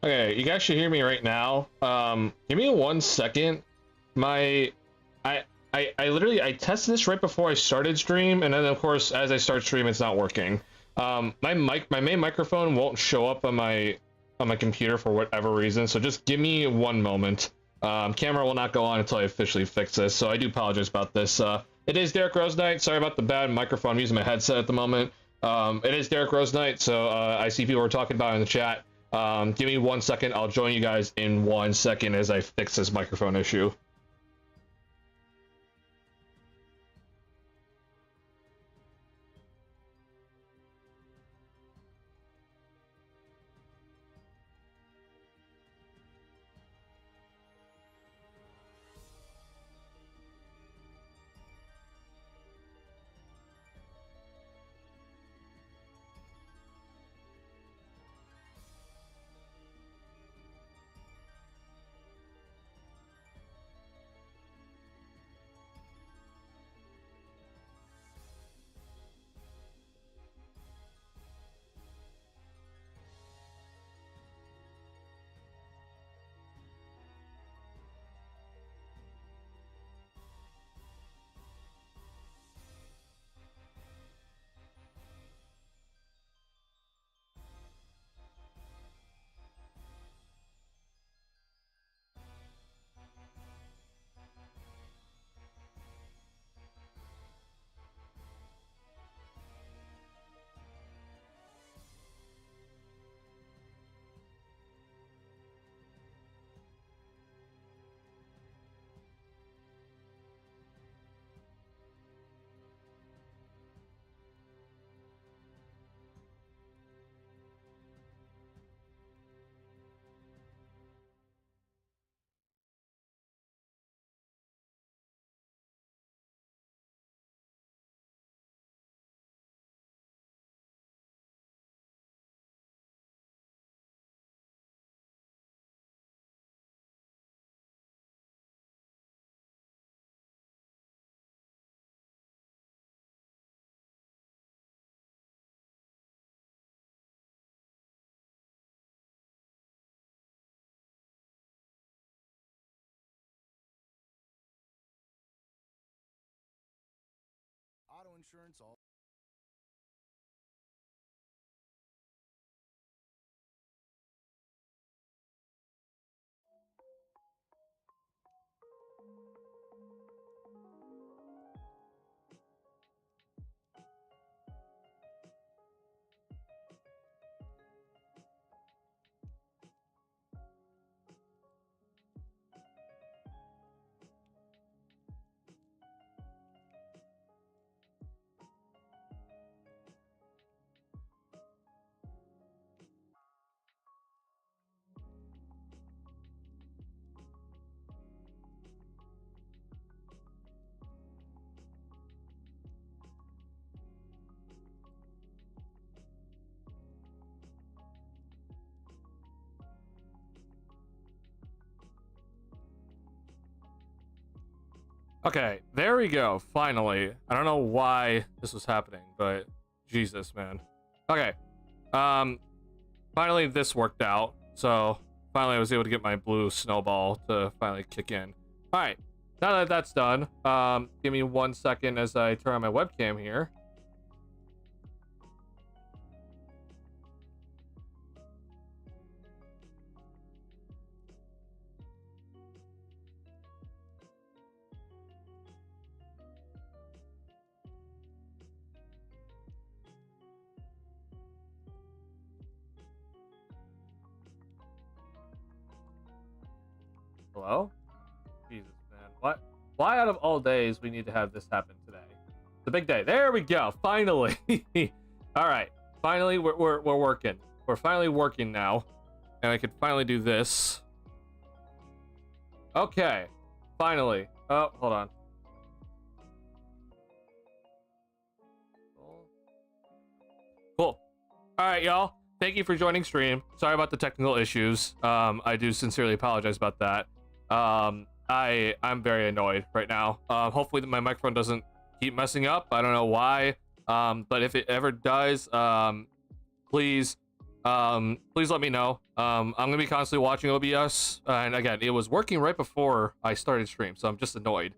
Okay, you guys should hear me right now. Give me 1 second. My, I literally I tested this right before I started stream, and then of course as I start stream, it's not working. My main microphone won't show up on my computer for whatever reason. So just give me 1 moment. Camera will not go on until I officially fix this. So I do apologize about this. It is Derrick Rose night. Sorry about the bad microphone. I'm using my headset at the moment. It is Derrick Rose night. So I see people were talking about it in the chat. Give me 1 second. I'll join you guys in 1 second as I fix this microphone issue. insurance, all. Okay, there we go. Finally. I don't know why this was happening, but Jesus, man. Okay. Finally this worked out. So finally I was able to get my blue snowball to finally kick in. All right. Now that that's done, give me 1 second as I turn on my webcam here. Hello? Jesus, man. What? Why out of all days we need to have this happen today? It's a big day. There we go. Finally. All right. Finally, we're working. We're finally working now. And I could finally do this. Okay. Finally. Oh, hold on. Cool. All right, y'all. Thank you for joining stream. Sorry about the technical issues. I do sincerely apologize about that. I'm very annoyed right now. Hopefully my microphone doesn't keep messing up. I don't know why. But if it ever does, please let me know. I'm gonna be constantly watching OBS, and again, it was working right before I started stream, so I'm just annoyed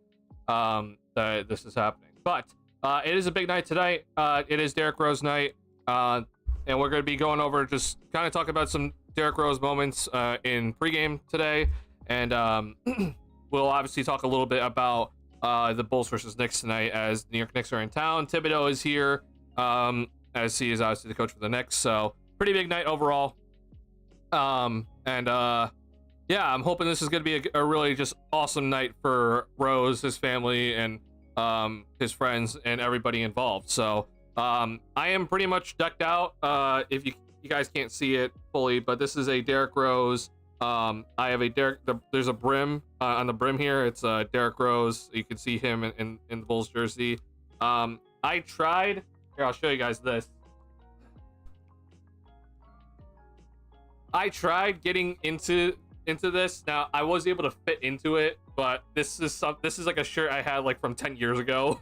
that this is happening. But it is a big night tonight. It is Derrick Rose night, and we're gonna be going over just kind of talk about some Derrick Rose moments in pregame today, and we'll obviously talk a little bit about the Bulls versus Knicks tonight, as New York Knicks are in town. Thibodeau is here, as he is obviously the coach for the Knicks, so pretty big night overall. Yeah, I'm hoping this is going to be a really just awesome night for Rose, his family, and his friends, and everybody involved. So I am pretty much decked out. If you guys can't see it fully, but this is a Derrick Rose. I have a Derrick. There's a brim on the brim here. It's Derrick Rose. You can see him in the Bulls jersey. I tried. Here, I'll show you guys this. I tried getting into this. Now I was able to fit into it, but this is like a shirt I had like from 10 years ago.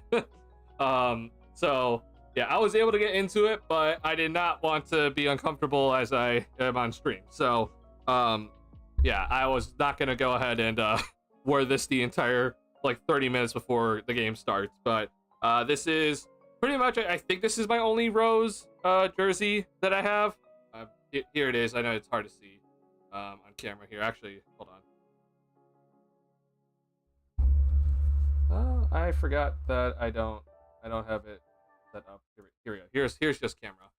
So yeah, I was able to get into it, but I did not want to be uncomfortable as I am on stream. So yeah, I was not gonna go ahead and wear this the entire like 30 minutes before the game starts. But this is pretty much, I think this is my only Rose jersey that I have. Here it is. I know it's hard to see on camera here. Actually, hold on. I forgot that I don't have it set up. Here we go. Here's just camera.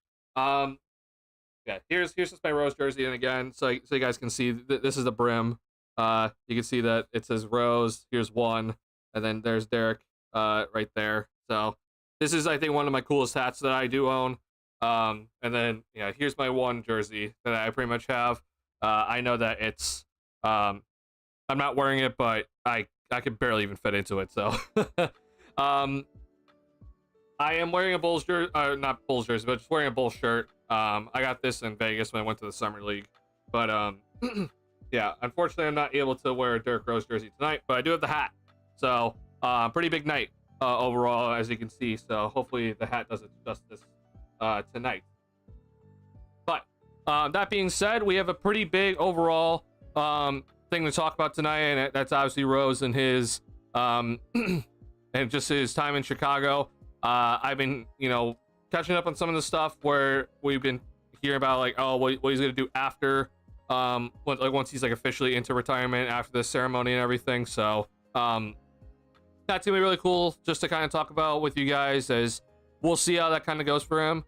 Yeah, here's just my Rose jersey, and again, so you guys can see this is the brim. You can see that it says Rose. Here's one, and then there's Derrick right there. So this is, I think, one of my coolest hats that I do own. And then yeah, here's my one jersey that I pretty much have. I know that it's I'm not wearing it, but I could barely even fit into it. So I am wearing a Bulls jersey, not Bulls jersey, but just wearing a Bulls shirt. I got this in Vegas when I went to the summer league, but yeah, unfortunately I'm not able to wear a Derrick Rose jersey tonight, but I do have the hat. So pretty big night overall, as you can see. So hopefully the hat does it justice tonight. But that being said, we have a pretty big overall thing to talk about tonight, and that's obviously Rose and his and just his time in Chicago. I've been, catching up on some of the stuff where we've been hearing about like, oh, what he's gonna do after, once he's like officially into retirement after the ceremony and everything. So, that's gonna be really cool just to kind of talk about with you guys, as we'll see how that kind of goes for him.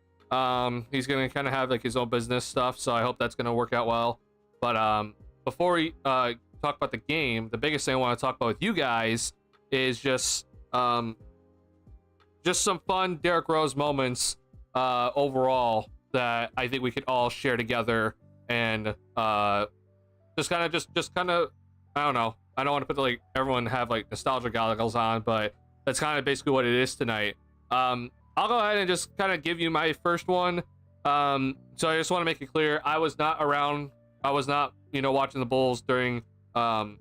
He's gonna kind of have like his own business stuff, so I hope that's gonna work out well. But before we talk about the game, the biggest thing I want to talk about with you guys is just some fun Derrick Rose moments overall that I think we could all share together, and just kind of I don't know. I don't want to put like everyone have like nostalgia goggles on, but that's kind of basically what it is tonight. I'll go ahead and just kind of give you my first one. So I just want to make it clear, I was not around. I was not, watching the Bulls during. Sorry,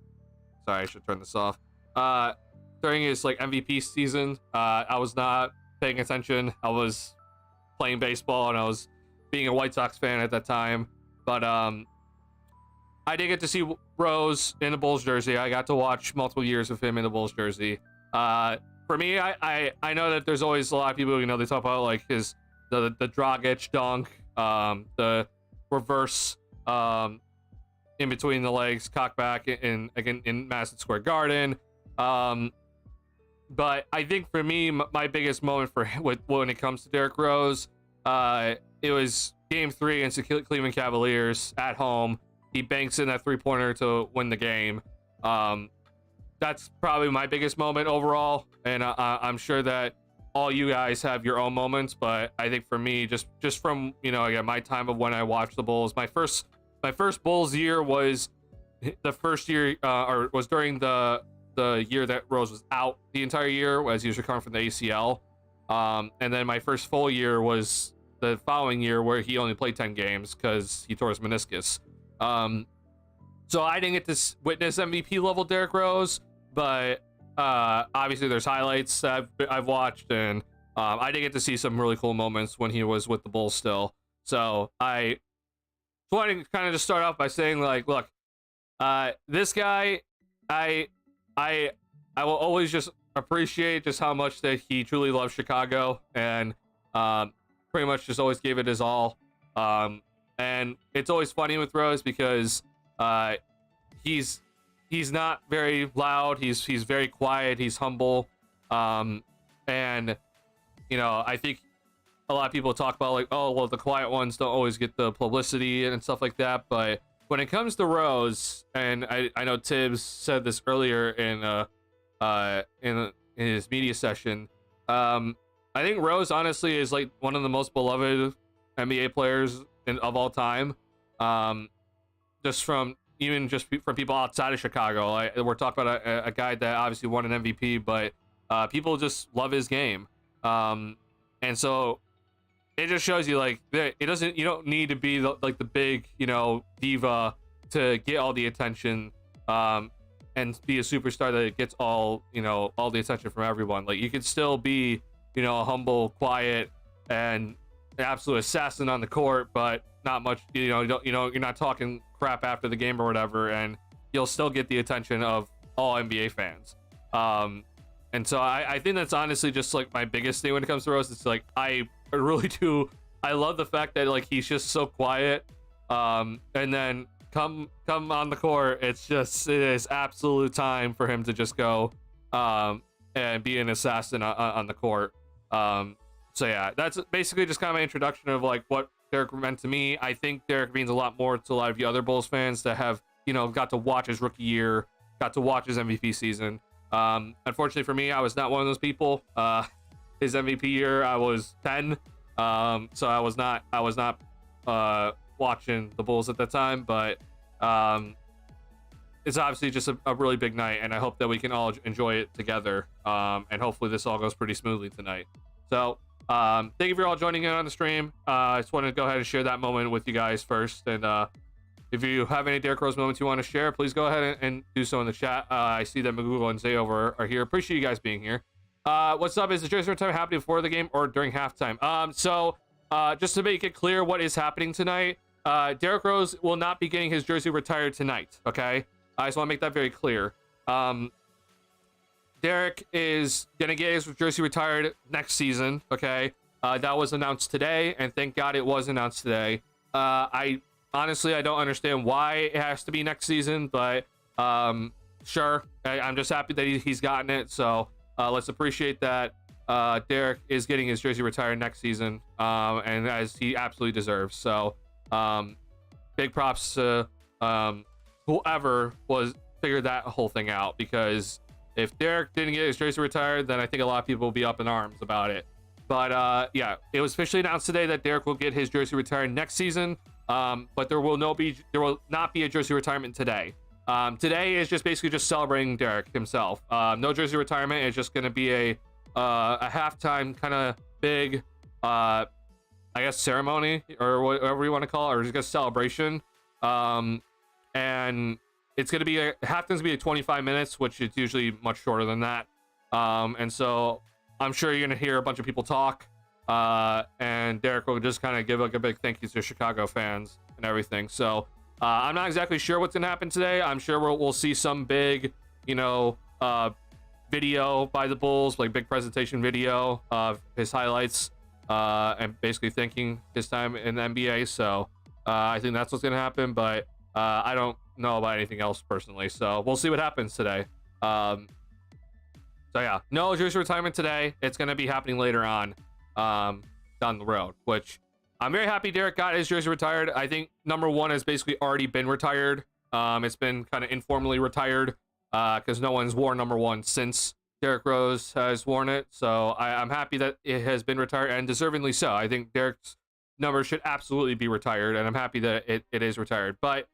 I should turn this off. During his like MVP season, I was not paying attention. I was playing baseball and I was being a White Sox fan at that time. But I did get to see Rose in the Bulls jersey. I got to watch multiple years of him in the Bulls jersey. For me, I know that there's always a lot of people, they talk about like the Dragic dunk, the reverse in between the legs, cock back in Madison Square Garden. But I think for me, my biggest moment when it comes to Derrick Rose, it was Game 3 against the Cleveland Cavaliers at home. He banks in that three-pointer to win the game. That's probably my biggest moment overall, and I'm sure that all you guys have your own moments. But I think for me, just from again my time of when I watched the Bulls, my first Bulls year was the first year, or was during the year that Rose was out the entire year as he was recovering from the ACL. And then my first full year was the following year, where he only played 10 games because he tore his meniscus. So I didn't get to witness MVP level Derrick Rose, but obviously there's highlights that I've watched, and I did get to see some really cool moments when he was with the Bulls still. So I wanted to kind of just start off by saying, like, look, this guy, I will always just appreciate just how much that he truly loves Chicago, and pretty much just always gave it his all. And it's always funny with Rose because he's not very loud. He's very quiet. He's humble. And I think a lot of people talk about like, oh, well, the quiet ones don't always get the publicity and stuff like that. But when it comes to Rose, and I know Tibbs said this earlier in his media session, I think Rose honestly is like one of the most beloved NBA players of all time. Just from people outside of Chicago. We're talking about a guy that obviously won an MVP, but people just love his game. And so it just shows you like you don't need to be the big diva to get all the attention and be a superstar that gets all the attention from everyone. Like, you could still be a humble, quiet, and an absolute assassin on the court, but not much, you're not talking crap after the game or whatever, and you'll still get the attention of all NBA fans. And so I think that's honestly just like my biggest thing when it comes to Rose. It's like I really do. I love the fact that like he's just so quiet, and then come on the court, it is absolute time for him to just go and be an assassin on the court. So yeah, that's basically just kind of my introduction of like what Derrick meant to me. I think Derrick means a lot more to a lot of you other Bulls fans that have got to watch his rookie year, got to watch his MVP season. Unfortunately for me, I was not one of those people. His MVP year, I was 10, so I was not watching the Bulls at that time. But it's obviously just a really big night, and I hope that we can all enjoy it together. And hopefully this all goes pretty smoothly tonight. So thank you for all joining in on the stream. I just wanted to go ahead and share that moment with you guys first. And if you have any Derrick Rose moments you want to share, please go ahead and do so in the chat. I see that Magoogle and Zayover are here. Appreciate you guys being here. What's up? Is the jersey time happening before the game or during halftime? So just to make it clear what is happening tonight, Derrick Rose will not be getting his jersey retired tonight. Okay, I just want to make that very clear. Derrick is gonna get his jersey retired next season. Okay, that was announced today, and thank God it was announced today. I honestly I don't understand why it has to be next season, but sure. I'm just happy that he's gotten it. So let's appreciate that. Derrick is getting his jersey retired next season, and as he absolutely deserves. So big props to whoever was figured that whole thing out, because if Derrick didn't get his jersey retired, then I think a lot of people will be up in arms about it. But yeah, it was officially announced today that Derrick will get his jersey retired next season. But there will not be a jersey retirement today. Today is just basically just celebrating Derrick himself. No jersey retirement. It's just going to be a halftime kind of big, I guess, ceremony or whatever you want to call it, or just a celebration. And it's going to be halftime's going to be 25 minutes, which is usually much shorter than that. And so I'm sure you're going to hear a bunch of people talk. And Derrick will just kind of give like a big thank you to Chicago fans and everything. So I'm not exactly sure what's going to happen today. I'm sure we'll see some big, video by the Bulls, like big presentation video of his highlights, and basically thanking his time in the NBA. So I think that's what's going to happen, but I don't know about anything else personally. So we'll see what happens today. So yeah, no jersey retirement today. It's going to be happening later on down the road, which I'm very happy Derrick got his jersey retired. I think number one has basically already been retired. It's been kind of informally retired because no one's worn number one since Derrick Rose has worn it. So I'm happy that it has been retired, and deservingly so. I think Derrick's number should absolutely be retired, and I'm happy that it is retired. But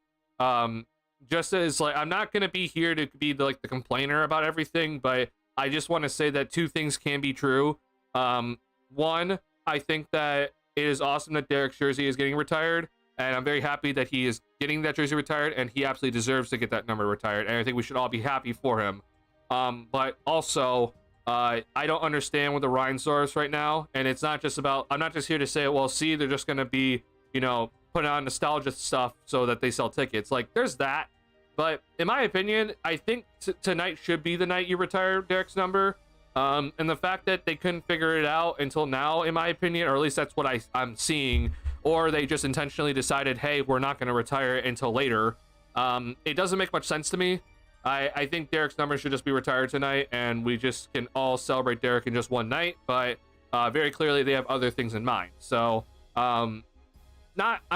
just as like, I'm not going to be here to be the complainer about everything, but I just want to say that two things can be true. One, I think that it is awesome that Derrick's jersey is getting retired, and I'm very happy that he is getting that jersey retired, and he absolutely deserves to get that number retired, and I think we should all be happy for him. But also, I don't understand with the Reinsdorfs right now, and it's not just about, I'm not just here to say, well, see, they're just going to be, putting on nostalgia stuff so that they sell tickets. Like, there's that, but in my opinion, I think tonight should be the night you retire Derrick's number. And the fact that they couldn't figure it out until now, in my opinion, or at least that's what I'm seeing, or they just intentionally decided, hey, we're not going to retire it until later. It doesn't make much sense to me. I think Derrick's number should just be retired tonight, and we just can all celebrate Derrick in just one night. But very clearly, they have other things in mind. So I'm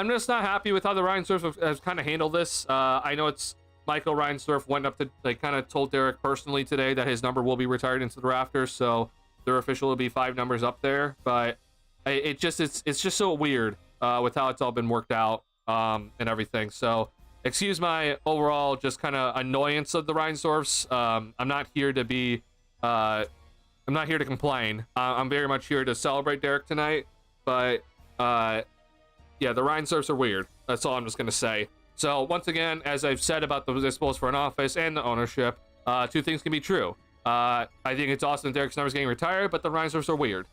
just not happy with how the Reinsdorf has kind of handled this. I know it's Michael Reinsdorf went up to kind of told Derrick personally today that his number will be retired into the rafters, so their official will be 5 numbers up there. But it's just so weird with how it's all been worked out and everything. So excuse my overall just kind of annoyance of the Reinsdorfs. I'm not here to be I'm not here to complain. I'm very much here to celebrate Derrick tonight. But yeah, the Reinsdorfs are weird. That's all I'm just gonna say. So once again, as I've said about the Bulls front office and the ownership, two things can be true. I think it's awesome that Derrick's number's getting retired, but the Reinsdorfs are weird.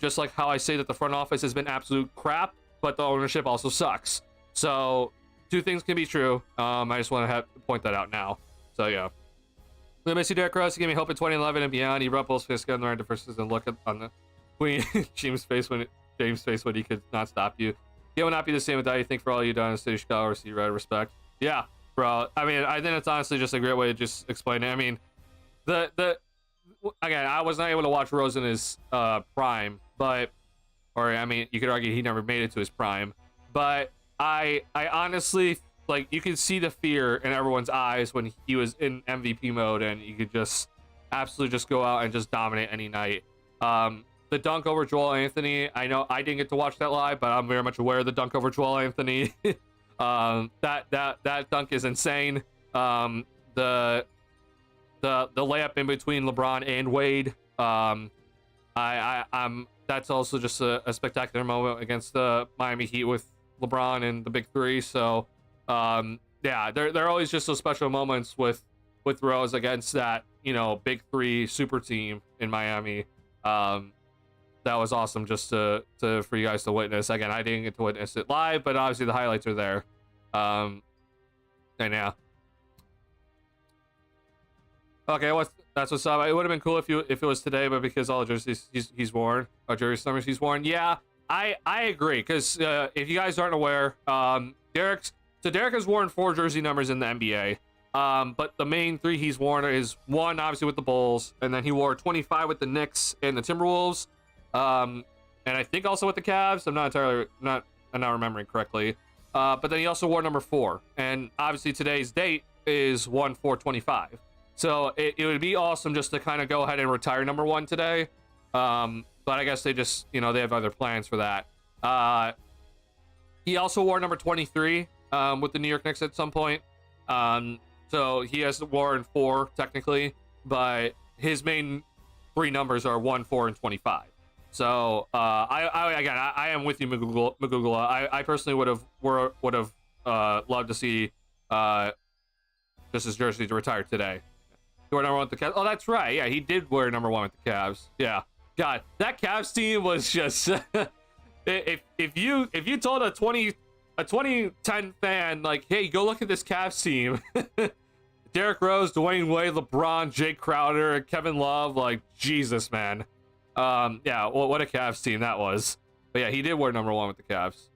Just like how I say that the front office has been absolute crap, but the ownership also sucks. So two things can be true. I just want to point that out now. So yeah. We miss you, Derrick Rose. He gave me hope in 2011 and beyond. He rubbed Bulls fist on the right versus and look on the Queen James' face when he could not stop you. It will not be the same without you. Think for all you've done in the city of Chicago, receive right respect. Yeah, bro. I mean, I think it's honestly just a great way to just explain it. I mean, again, I was not able to watch Rose in his prime, but, or I mean, you could argue he never made it to his prime, but I honestly, like, you could see the fear in everyone's eyes when he was in MVP mode, and you could just absolutely just go out and just dominate any night. The dunk over Joel Anthony, I know I didn't get to watch that live, but I'm very much aware of the dunk over Joel Anthony. That dunk is insane. The layup in between LeBron and Wade, I'm that's also just a spectacular moment against the Miami Heat with LeBron and the big three. So yeah, they're always just those special moments with Rose against that big three super team in Miami. That was awesome just for you guys to witness. Again, I didn't get to witness it live, but obviously the highlights are there. And yeah. Okay, That's what's up. It would have been cool if it was today, but because all the jerseys he's worn, or jersey numbers he's worn. Yeah, I agree. Because if you guys aren't aware, Derrick has worn 4 jersey numbers in the NBA. But the main 3 he's worn is 1 obviously with the Bulls, and then he wore 25 with the Knicks and the Timberwolves, and I think also with the Cavs. I'm not remembering correctly. But then he also wore number 4, and obviously today's date is 1/4/25. So it would be awesome just to kind of go ahead and retire number 1 today. But I guess they just, they have other plans for that. He also wore number 23 with the New York Knicks at some point. So he has worn 4 technically, but his main 3 numbers are 1, 4, and 25. So I am with you, Magugula. I personally would have loved to see just his jersey to retire today. He wore number 1 with the Cavs. Oh, that's right. Yeah, he did wear number 1 with the Cavs. Yeah. God, that Cavs team was just if you told a 2010 fan, like, hey, go look at this Cavs team. Derrick Rose, Dwayne Wade, LeBron, Jake Crowder, Kevin Love, like, Jesus, man. Yeah, well, what a Cavs team that was. But yeah, he did wear number 1 with the Cavs.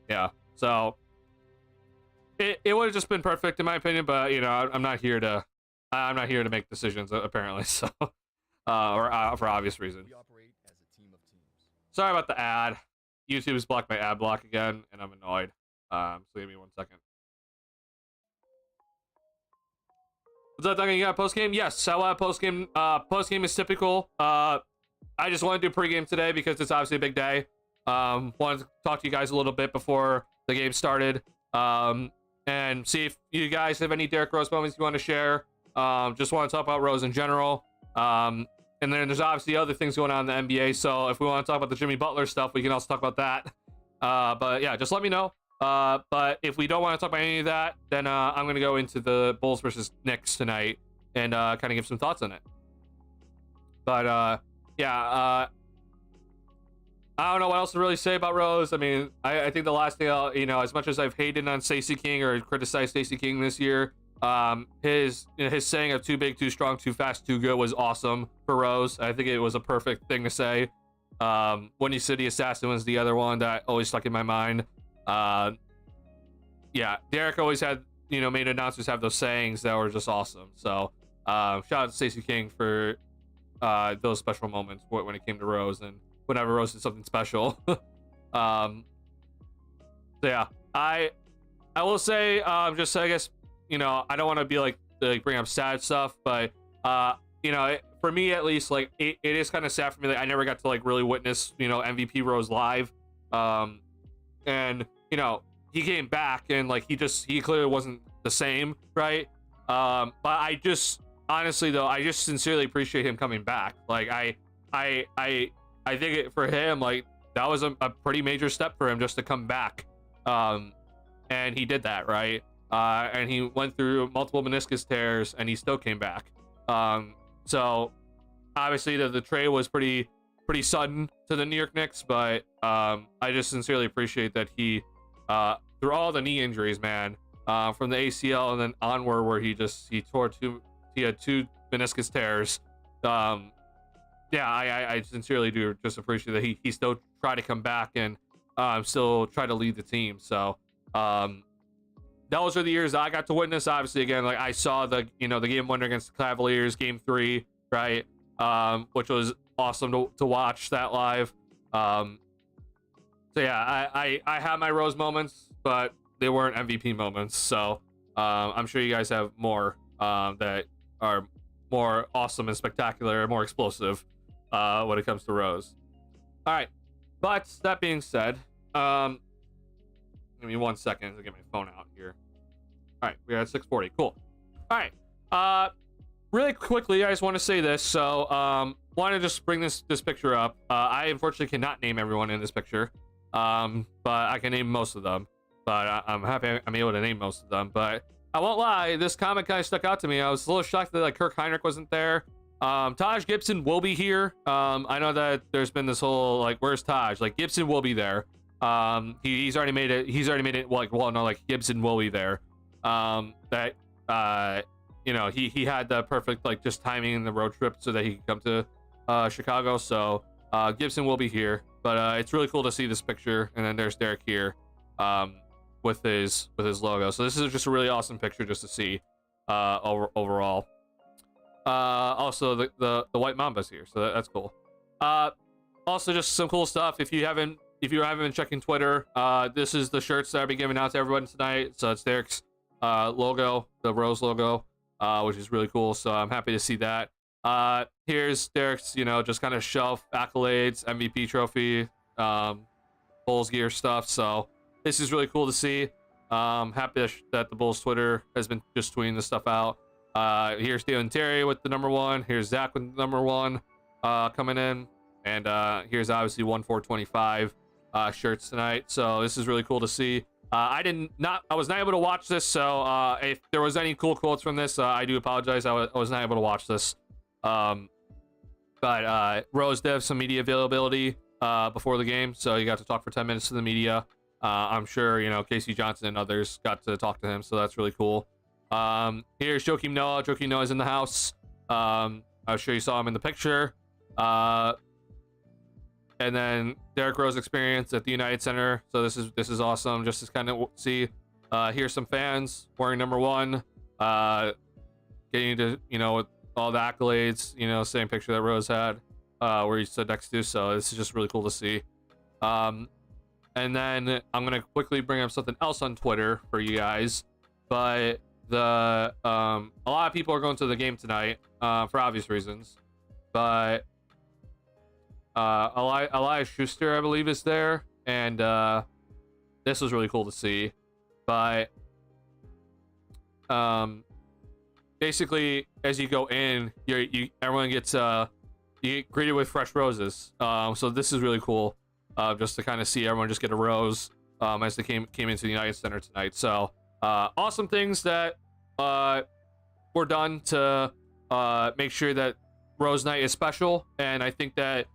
Yeah, so it would have just been perfect in my opinion, but I'm not here to make decisions apparently, so or for obvious reasons. We operate as a team of teams. Sorry about the ad. YouTube has blocked my ad block again, and I'm annoyed. So give me 1 second. What's up, Duncan? You got post-game? Yes, I will have post-game. Post-game is typical. I just want to do pregame today because it's obviously a big day. Wanted to talk to you guys a little bit before the game started. And see if you guys have any Derrick Rose moments you want to share. Just want to talk about Rose in general. And then there's obviously other things going on in the NBA. So if we want to talk about the Jimmy Butler stuff, we can also talk about that. But yeah, just let me know. But if we don't want to talk about any of that, then I'm going to go into the Bulls versus Knicks tonight and kind of give some thoughts on it. But yeah, I don't know what else to really say about Rose. I mean, I think the last thing as much as I've hated on Stacey King or criticized Stacey King this year, his saying of too big, too strong, too fast, too good was awesome for Rose. I think it was a perfect thing to say. Windy City Assassin was the other one that always stuck in my mind. Yeah, Derrick always had, made announcers have those sayings that were just awesome. So shout out to Stacey King for those special moments when it came to Rose and whenever Rose did something special. So yeah, I will say, just I guess, I don't want to be like bring up sad stuff, but for me at least, like it is kind of sad for me. Like I never got to like really witness, MVP Rose live. And he came back and like he clearly wasn't the same, right? But I just honestly though, I just sincerely appreciate him coming back. Like I think for him, like that was a pretty major step for him just to come back. And he did that, right? And he went through multiple meniscus tears and he still came back. So obviously the trade was pretty sudden to the New York Knicks, but I just sincerely appreciate that he through all the knee injuries, man, from the ACL and then onward where he had 2 meniscus tears. Yeah, I sincerely do just appreciate that he still tried to come back and still try to lead the team. So those are the years I got to witness. Obviously, again, like I saw the game winner against the Cavaliers, game 3, right? Which was awesome to watch that live. So yeah, I have my Rose moments, but they weren't MVP moments. So I'm sure you guys have more that are more awesome and spectacular, more explosive when it comes to Rose. All right, but that being said, give me 1 second to get my phone out here. All right, we're at 6:40. Cool. All right. Really quickly, I just want to say this. So, want to just bring this picture up. I unfortunately cannot name everyone in this picture, but I can name most of them. But I'm happy I'm able to name most of them. But I won't lie, this comment kind of stuck out to me. I was a little shocked that like Kirk Heinrich wasn't there. Taj Gibson will be here. I know that there's been this whole like, where's Taj? Like Gibson will be there. He's already made it. He's already made it. Like, well, no, like Gibson will be there. you know, he had the perfect like just timing in the road trip so that he could come to Chicago. So Gibson will be here, but it's really cool to see this picture. And then there's Derrick here with his logo. So this is just a really awesome picture just to see overall. Also the white Mamba's here, so that's cool. Also just some cool stuff. If you haven't been checking Twitter, this is the shirts that I'll be giving out to everyone tonight. So it's Derrick's logo, the Rose logo, which is really cool. So I'm happy to see that. Here's Derrick's, you know, just kind of shelf accolades, MVP trophy, Bulls gear stuff. So this is really cool to see. Happy that the Bulls Twitter has been just tweeting this stuff out. Here's Dale and Terry with the #1. Here's Zach with the #1 coming in. And here's obviously 1/4/25 shirts tonight. So this is really cool to see. I was not able to watch this, so if there was any cool quotes from this, I do apologize. I was not able to watch this. But Rose did have some media availability before the game, so he got to talk for 10 minutes to the media. I'm sure, you know, Casey Johnson and others got to talk to him, so that's really cool. Here's Joakim Noah. Joakim Noah's in the house. I'm sure you saw him in the picture. And then Derrick Rose experience at the United Center. So this is awesome. Just to kind of see, here's some fans wearing #1, getting to, you know, all the accolades, you know, same picture that Rose had, where he stood next to. So this is just really cool to see. And then I'm gonna quickly bring up something else on Twitter for you guys, but a lot of people are going to the game tonight for obvious reasons, but Elias Schuster, I believe, is there, and this was really cool to see. But basically, as you go in, everyone gets you get greeted with fresh roses. So this is really cool, just to kind of see everyone just get a rose as they came into the United Center tonight. So awesome things that were done to make sure that Rose Night is special, and I think that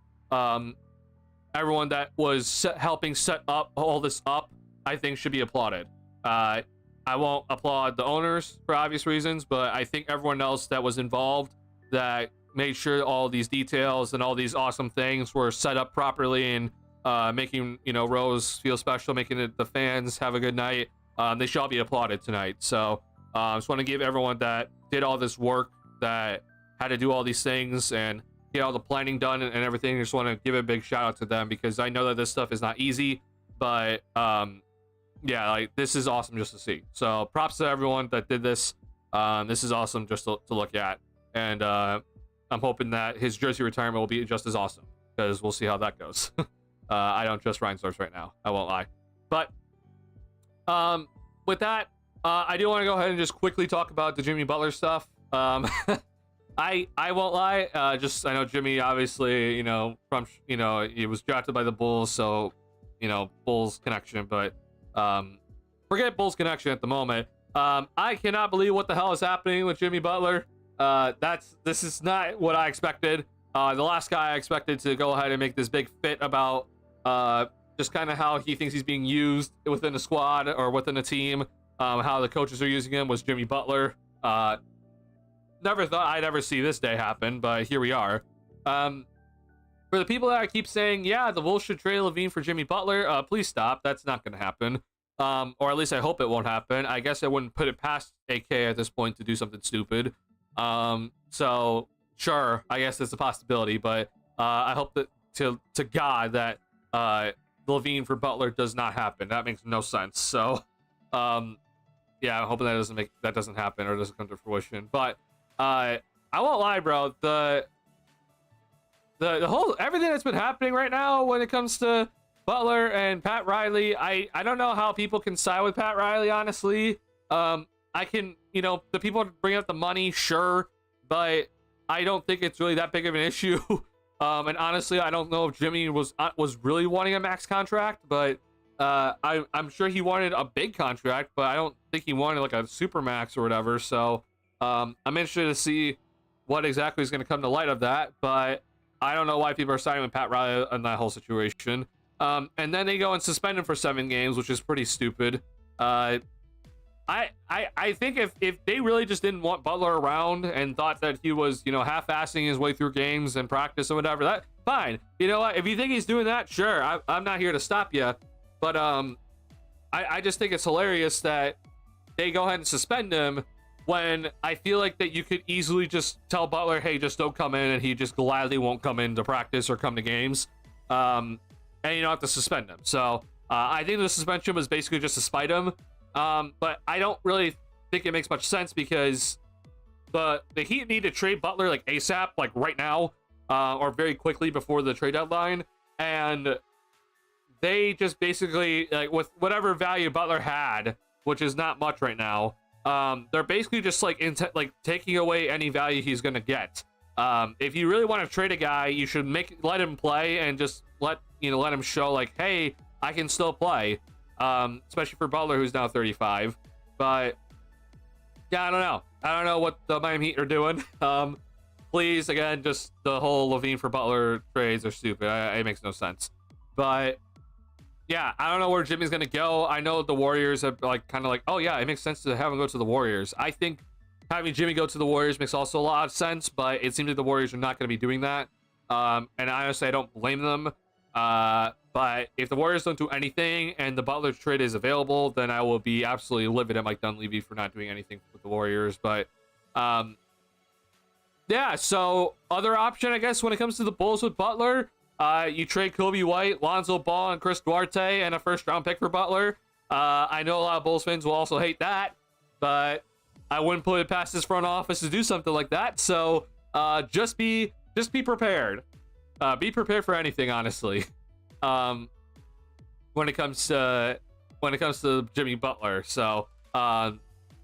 everyone that was helping set up all this up, I think should be applauded. I won't applaud the owners for obvious reasons, but I think everyone else that was involved that made sure all these details and all these awesome things were set up properly and making, you know, Rose feel special, making the fans have a good night. They should all be applauded tonight. So I just want to give everyone that did all this work, that had to do all these things and get all the planning done and everything. I just want to give a big shout out to them, because I know that this stuff is not easy, but yeah, like this is awesome just to see. So props to everyone that did this. This is awesome just to look at, and I'm hoping that his jersey retirement will be just as awesome, because we'll see how that goes. I don't trust Reinsdorf right now, I won't lie. But with that, I do want to go ahead and just quickly talk about the Jimmy Butler stuff. I won't lie. I know Jimmy, obviously, you know, from, you know, he was drafted by the Bulls, so, you know, Bulls connection, but forget Bulls connection at the moment. I cannot believe what the hell is happening with Jimmy Butler. This is not what I expected. The last guy I expected to go ahead and make this big fit about just kind of how he thinks he's being used within a squad or within a team, how the coaches are using him, was Jimmy Butler. Never thought I'd ever see this day happen, but here we are. For the people that I keep saying, yeah, the Wolves should trade LaVine for Jimmy Butler, please stop. That's not going to happen. Or at least I hope it won't happen. I guess I wouldn't put it past AK at this point to do something stupid. So sure, I guess it's a possibility, but I hope that to God that LaVine for Butler does not happen. That makes no sense. So yeah, I'm hoping that doesn't happen or doesn't come to fruition. But I won't lie, bro. The whole everything that's been happening right now when it comes to Butler and Pat Riley, I don't know how people can side with Pat Riley, honestly. I can, you know, the people bring up the money, sure, but I don't think it's really that big of an issue. And honestly, I don't know if Jimmy was really wanting a max contract, but I'm sure he wanted a big contract, but I don't think he wanted like a super max or whatever. So I'm interested to see what exactly is going to come to light of that, but I don't know why people are siding with Pat Riley in that whole situation. And then they go and suspend him for 7 games, which is pretty stupid. I think if they really just didn't want Butler around and thought that he was, half-assing his way through games and practice and whatever, that fine. You know what? If you think he's doing that, sure. I'm not here to stop you. But I just think it's hilarious that they go ahead and suspend him when I feel like that you could easily just tell Butler, hey, just don't come in, and he just gladly won't come in to practice or come to games. And you don't have to suspend him. So I think the suspension was basically just to spite him. But I don't really think it makes much sense because the Heat need to trade Butler like ASAP, like right now, or very quickly before the trade deadline. And they just basically, like, with whatever value Butler had, which is not much right now, they're basically just like taking away any value he's gonna get. If you really want to trade a guy, you should let him play and just let him show, like, hey, I can still play. Especially for Butler, who's now 35. But yeah, I don't know what the Miami Heat are doing. Please, again, just the whole Levine for Butler trades are stupid. It makes no sense. But yeah, I don't know where Jimmy's gonna go. I know the Warriors are oh yeah, it makes sense to have him go to the Warriors. I think having Jimmy go to the Warriors makes also a lot of sense, but it seems like the Warriors are not going to be doing that. And honestly, I don't blame them. But if the Warriors don't do anything and the Butler trade is available, then I will be absolutely livid at Mike Dunleavy for not doing anything with the Warriors. But yeah, so other option, I guess, when it comes to the Bulls with Butler, you trade Kobe White, Lonzo Ball, and Chris Duarte and a first-round pick for Butler. I know a lot of Bulls fans will also hate that, but I wouldn't put it past his front office to do something like that. So just be prepared. Be prepared for anything, honestly. When it comes to Jimmy Butler. So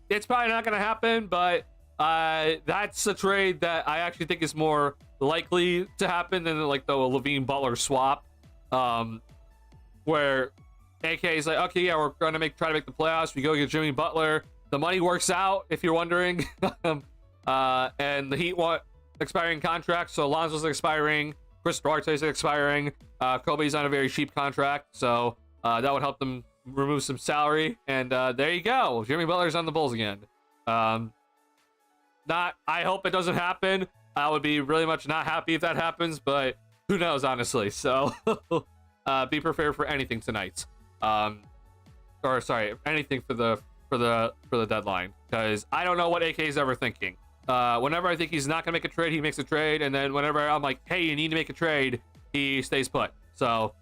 it's probably not going to happen, but that's a trade that I actually think is more likely to happen than like the Levine Butler swap, where AK is like, okay, yeah, we're going to try to make the playoffs. We go get Jimmy Butler. The money works out, if you're wondering. And the Heat want expiring contracts, so Alonzo's expiring, Chris Duarte's expiring, Kobe's on a very cheap contract, so that would help them remove some salary, and there you go. Jimmy Butler's on the Bulls again. I hope it doesn't happen. I would be really much not happy if that happens, but who knows, honestly. So be prepared for anything tonight. Anything for the deadline, because I don't know what AK is ever thinking. Whenever I think he's not gonna make a trade, he makes a trade, and then whenever I'm like, hey, you need to make a trade, he stays put. So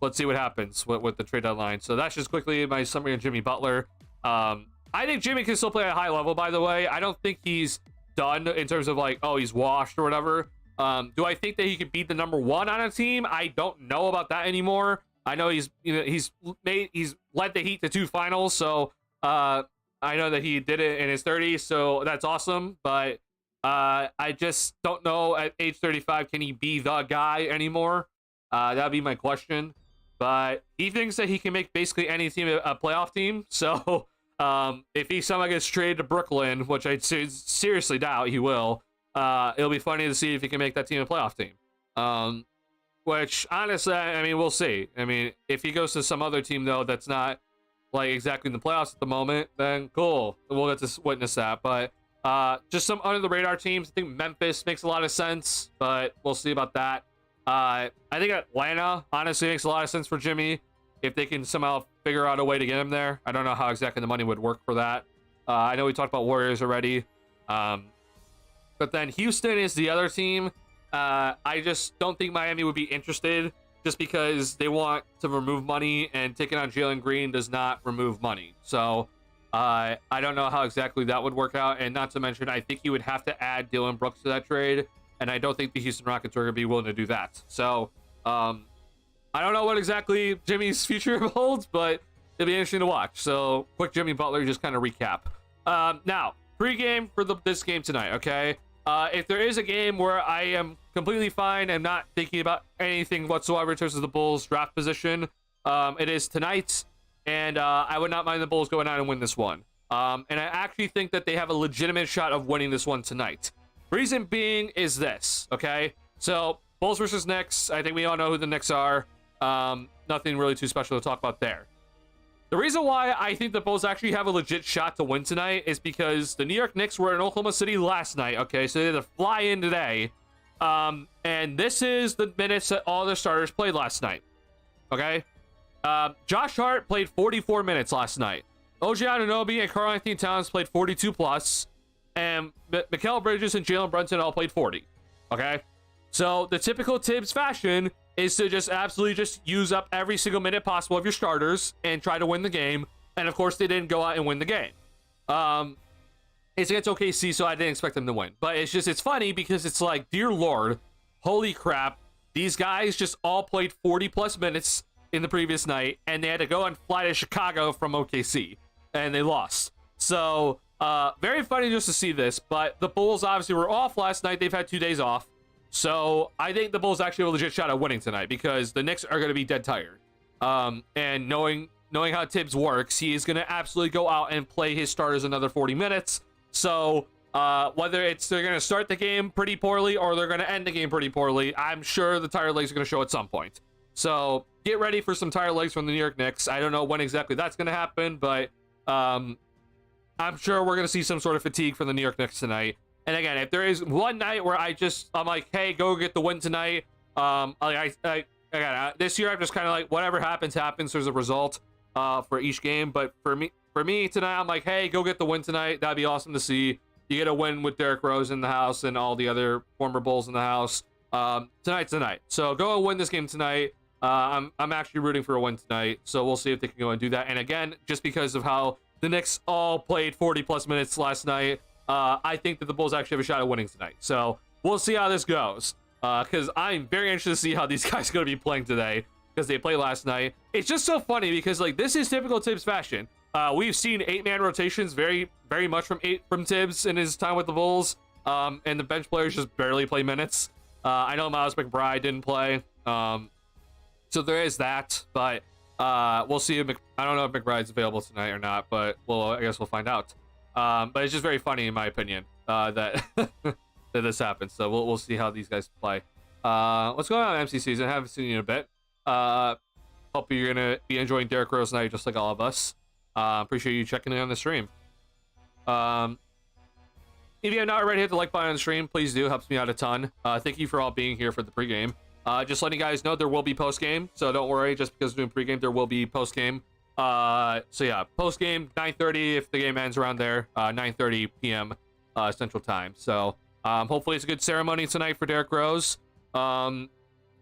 let's see what happens with the trade deadline. So that's just quickly my summary of Jimmy Butler. I think Jimmy can still play at a high level, by the way. I don't think he's done in terms of like, oh, he's washed or whatever. Do I think that he could beat the number one on a team? I don't know about that anymore. I know he's led the Heat to 2 finals, so I know that he did it in his 30s, so that's awesome. But I just don't know at age 35, can he be the guy anymore? That'd be my question. But he thinks that he can make basically any team a playoff team. So if he somehow gets traded to Brooklyn, which I seriously doubt he will, it'll be funny to see if he can make that team a playoff team. Which, honestly, I mean, we'll see. I mean, if he goes to some other team, though, that's not, like, exactly in the playoffs at the moment, then cool. We'll get to witness that. But just some under-the-radar teams. I think Memphis makes a lot of sense, but we'll see about that. I think Atlanta, honestly, makes a lot of sense for Jimmy. If they can somehow figure out a way to get him there. I don't know how exactly the money would work for that. I know we talked about Warriors already. But then Houston is the other team. I just don't think Miami would be interested just because they want to remove money, and taking on Jalen Green does not remove money. So I don't know how exactly that would work out. And not to mention, I think you would have to add Dylan Brooks to that trade. And I don't think the Houston Rockets are going to be willing to do that. So I don't know what exactly Jimmy's future holds, but it'll be interesting to watch. So quick Jimmy Butler, just kind of recap. Now, pregame for this game tonight, okay? If there is a game where I am completely fine and not thinking about anything whatsoever in terms of the Bulls draft position, it is tonight, and I would not mind the Bulls going out and win this one. And I actually think that they have a legitimate shot of winning this one tonight. Reason being is this, okay? So, Bulls versus Knicks. I think we all know who the Knicks are. Nothing really too special to talk about there. The reason why I think the Bulls actually have a legit shot to win tonight is because the New York Knicks were in Oklahoma City last night, okay? So they had to fly in today. And this is the minutes that all their starters played last night, okay? Josh Hart played 44 minutes last night. OG Anunoby and Karl-Anthony Towns played 42 plus, and Mikal Bridges and Jalen Brunson all played 40, okay? So the typical Tibbs fashion is to just absolutely just use up every single minute possible of your starters and try to win the game. And of course, they didn't go out and win the game. It's against OKC, so I didn't expect them to win. But it's funny because it's like, dear Lord, holy crap, these guys just all played 40 plus minutes in the previous night, and they had to go and fly to Chicago from OKC, and they lost. So very funny just to see this. But the Bulls obviously were off last night. They've had 2 days off. So I think the Bulls actually have a legit shot at winning tonight because the Knicks are going to be dead tired. And knowing how Tibbs works, he is going to absolutely go out and play his starters another 40 minutes. So whether they're going to start the game pretty poorly or they're going to end the game pretty poorly, I'm sure the tired legs are going to show at some point. So get ready for some tired legs from the New York Knicks. I don't know when exactly that's going to happen, but I'm sure we're going to see some sort of fatigue from the New York Knicks tonight. And again, if there is one night where I'm like, hey, go get the win tonight. This year I'm just kind of like, whatever happens. There's a result for each game. But for me tonight, I'm like, hey, go get the win tonight. That'd be awesome to see. You get a win with Derrick Rose in the house and all the other former Bulls in the house. Tonight's the night. So go and win this game tonight. I'm actually rooting for a win tonight. So we'll see if they can go and do that. And again, just because of how the Knicks all played 40 plus minutes last night, I think that the Bulls actually have a shot at winning tonight. So we'll see how this goes. Because I'm very interested to see how these guys are going to be playing today. Because they played last night. It's just so funny because like this is typical Tibbs fashion. We've seen 8-man rotations very, very much from Tibbs in his time with the Bulls. And the bench players just barely play minutes. I know Miles McBride didn't play. So there is that. But we'll see. I don't know if McBride's available tonight or not. But I guess we'll find out. But it's just very funny in my opinion that that this happens. So we'll see how these guys play. What's going on in MC season? I haven't seen you in a bit. Hope you're gonna be enjoying Derrick Rose night just like all of us. Appreciate you checking in on the stream. If you have not already hit the like button on the stream, please do. Helps me out a ton. Thank you for all being here for the pregame. Just letting you guys know there will be postgame, so don't worry. Just because we're doing pregame, there will be postgame. So yeah, postgame 9:30 if the game ends around there. 9:30 p.m. Central Time. So hopefully it's a good ceremony tonight for Derrick Rose. And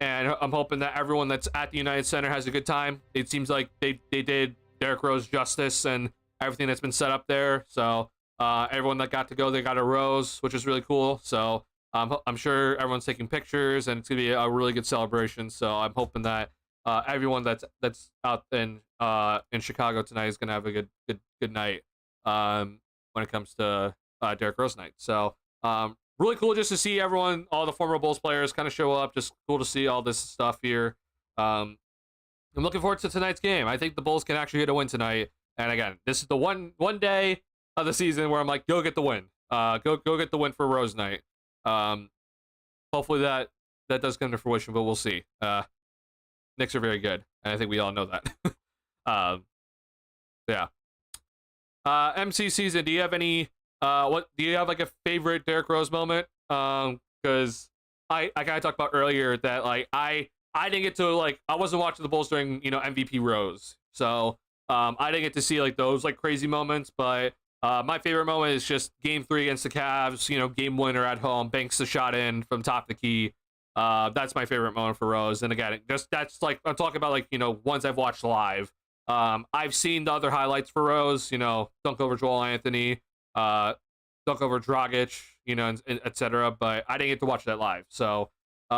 I'm hoping that everyone that's at the United Center has a good time. It seems like they did Derrick Rose justice and everything that's been set up there. So everyone that got to go, they got a rose, which is really cool. So I'm sure everyone's taking pictures and it's gonna be a really good celebration. So I'm hoping that everyone that's out in Chicago tonight is gonna have a good night when it comes to Derrick Rose night. So really cool just to see everyone, all the former Bulls players kind of show up. Just cool to see all this stuff here. I'm looking forward to tonight's game. I think the Bulls can actually get a win tonight. And again, this is the one day of the season where I'm like, go get the win. Go get the win for Rose night. Hopefully that does come to fruition, but we'll see. Knicks are very good, and I think we all know that. Yeah. MC season, do you have any do you have like a favorite Derrick Rose moment? Because I kind of talked about earlier that like I didn't get to like I wasn't watching the Bulls during MVP Rose, so I didn't get to see like those like crazy moments. But my favorite moment is just Game 3 against the Cavs. Game winner at home, banks the shot in from top of the key. That's my favorite moment for Rose. And again, that's like I'm talking about like ones I've watched live. I've seen the other highlights for Rose. Dunk over Joel Anthony. Dunk over Dragic, etc. But I didn't get to watch that live. So, do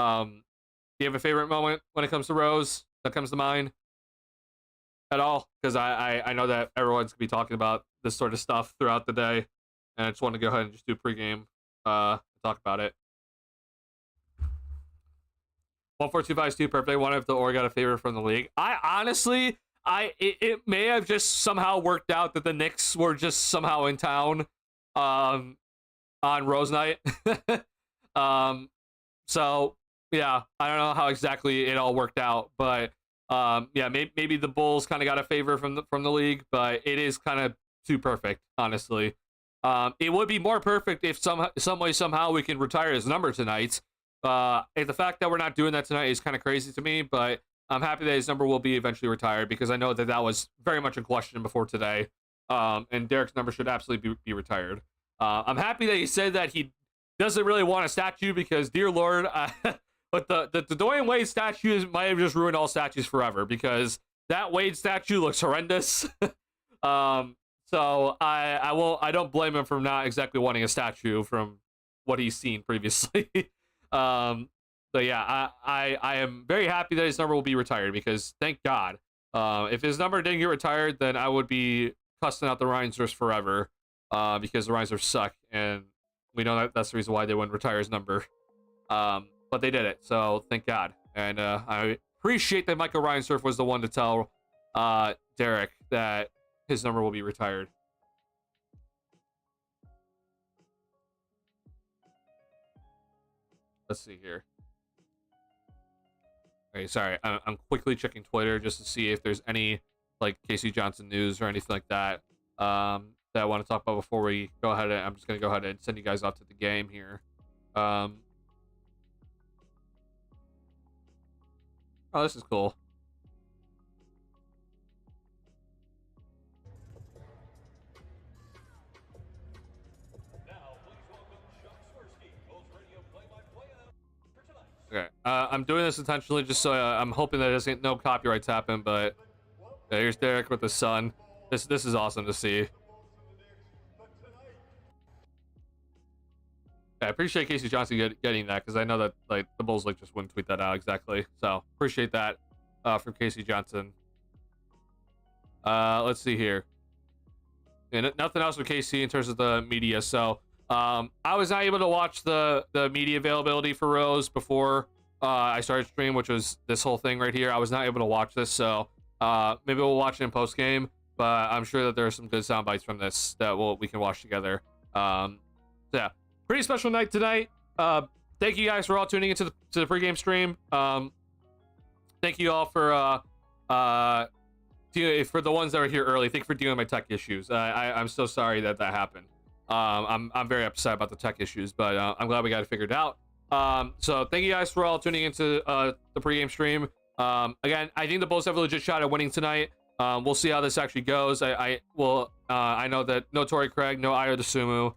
you have a favorite moment when it comes to Rose that comes to mind at all? Because I know that everyone's gonna be talking about this sort of stuff throughout the day, and I just want to go ahead and just do pregame, talk about it. 14252 perfect. One if the Or got a favor from the league. I honestly, it may have just somehow worked out that the Knicks were just somehow in town on Rose night. So yeah, I don't know how exactly it all worked out, but Yeah, maybe the Bulls kind of got a favor from the league, but it is kind of too perfect, honestly. It would be more perfect if some way somehow we can retire his number tonight. And the fact that we're not doing that tonight is kind of crazy to me, but I'm happy that his number will be eventually retired because I know that that was very much in question before today. And Derrick's number should absolutely be retired. I'm happy that he said that he doesn't really want a statue because, dear Lord, but the Dwayne Wade statue might have just ruined all statues forever because that Wade statue looks horrendous. So I don't blame him for not exactly wanting a statue from what he's seen previously. But yeah, I am very happy that his number will be retired because thank God. If his number didn't get retired, then I would be cussing out the Reinsers forever. Because the Reinsers suck, and we know that's the reason why they wouldn't retire his number. But they did it, so thank God. And I appreciate that Michael Reinsdorf was the one to tell Derrick that his number will be retired. Let's see here. Okay, sorry, I'm quickly checking Twitter just to see if there's any like Casey Johnson news or anything like that that I want to talk about before we go ahead. I'm just gonna go ahead and send you guys off to the game here. Oh, this is cool. Okay, I'm doing this intentionally just so I'm hoping that there's no copyrights happen, but yeah, here's Derrick with the sun. This is awesome to see. Yeah, I appreciate Casey Johnson getting that because I know that like the Bulls like just wouldn't tweet that out exactly. So appreciate that from Casey Johnson. Let's see here. And nothing else with Casey in terms of the media. So I was not able to watch the media availability for Rose before I started stream, which was this whole thing right here. I was not able to watch this, so maybe we'll watch it in post game. But I'm sure that there are some good sound bites from this that we can watch together. So yeah, pretty special night tonight. Thank you guys for all tuning into the pregame stream. Thank you all for the ones that were here early. Thank you for dealing with my tech issues. I'm so sorry that happened. I'm very upset about the tech issues, but I'm glad we got it figured out. So thank you guys for all tuning into the pregame stream. Again, I think the Bulls have a legit shot at winning tonight. We'll see how this actually goes. I know that no Torrey Craig, no Ayo DeSumo.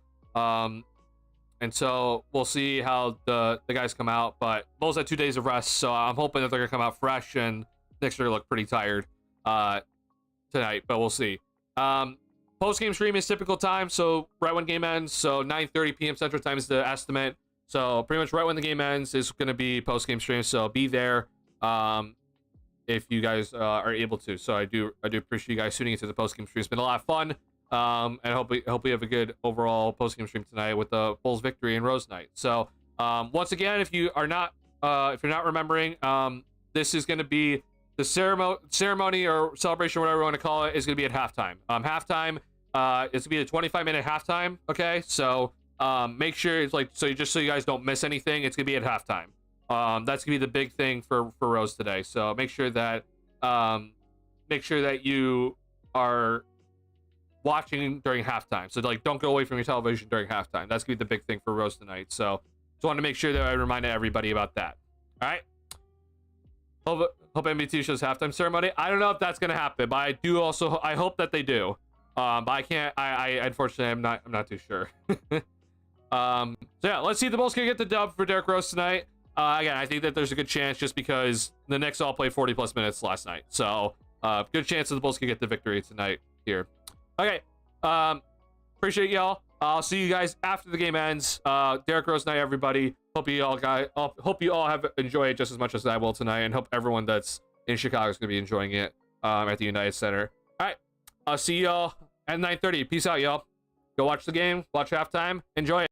And so we'll see how the guys come out. But Bulls had 2 days of rest, so I'm hoping that they're gonna come out fresh, and Knicks are gonna look pretty tired tonight. But we'll see. Post game stream is typical time, so right when game ends. So 9:30 p.m. Central Time is the estimate. So pretty much right when the game ends is gonna be post game stream. So be there if you guys are able to. So I do appreciate you guys tuning into the post game stream. It's been a lot of fun. And I hope we have a good overall post game stream tonight with the Bulls victory and Rose night. So once again, if you're not remembering, this is going to be the ceremony or celebration, whatever you want to call it, is going to be at halftime. Halftime, it's going to be a 25-minute halftime. Okay, so make sure it's like so you guys don't miss anything. It's going to be at halftime. That's going to be the big thing for Rose today. So make sure that you are watching during halftime. So like don't go away from your television during halftime. That's gonna be the big thing for Rose tonight. So just want to make sure that I reminded everybody about that. All right. Hope MBT shows halftime ceremony. I don't know if that's gonna happen, but I hope that they do. But I can't. I unfortunately I'm not too sure. So yeah, let's see if the Bulls can get the dub for Derrick Rose tonight. Again, I think that there's a good chance just because the Knicks all played 40+ minutes last night. So good chance that the Bulls can get the victory tonight here. Okay, appreciate y'all. I'll see you guys after the game ends. Derrick Rose night, everybody. Hope you all have enjoyed it just as much as I will tonight, and hope everyone that's in Chicago is gonna be enjoying it at the United Center. All right, I'll see y'all at 9:30. Peace out, y'all. Go watch the game, watch halftime, enjoy it.